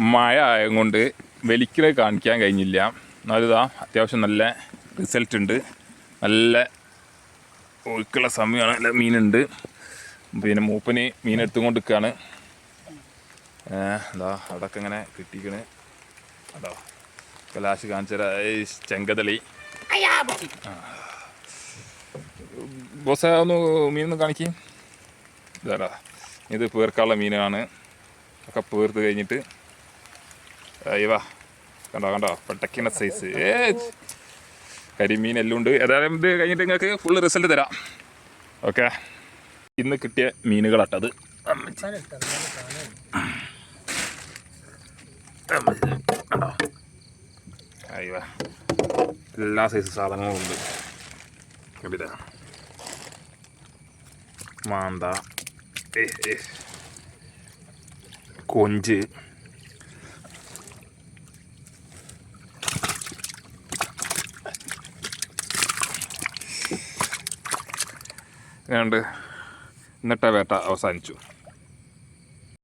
മഴ ആയതുകൊണ്ട് വലിക്കുന്നത് കാണിക്കാൻ കഴിഞ്ഞില്ല. എന്നാലിതാ അത്യാവശ്യം നല്ല റിസൾട്ട് ഉണ്ട്. നല്ല ഒഴുക്കുള്ള സമയമാണ്. നല്ല മീനുണ്ട്. പിന്നെ മൂപ്പന് മീനെടുത്തുകൊണ്ട് നിൽക്കുകയാണ്. അതാ അവിടെയൊക്കെ ഇങ്ങനെ കിട്ടിക്കണ്. അതോ കലാശ് കാണിച്ച ചെങ്കതളി. ബോസ ഒന്ന് മീനൊന്ന് കാണിക്കും. ഇതാ ഇത് പേർക്കാനുള്ള മീനാണ്. ഒക്കെ പേർത്ത് കഴിഞ്ഞിട്ട് അയ്യവാ കണ്ടോ പെട്ടക്കിന സൈസ് കരിമീൻ എല്ലാം ഉണ്ട്. ഏതായാലും ഇത് കഴിഞ്ഞിട്ട് നിങ്ങൾക്ക് ഫുള്ള് റിസൾട്ട് തരാം. ഓക്കെ, ഇന്ന് കിട്ടിയ മീനുകളട്ടത്. കണ്ടോ അയ്യവാ എല്ലാ സൈസ് സാധനങ്ങളും ഉണ്ട്. കണ്ടില്ല മാന്ത, കൊഞ്ച്, ഇന്നത്തെ വേട്ട അവസാനിച്ചു.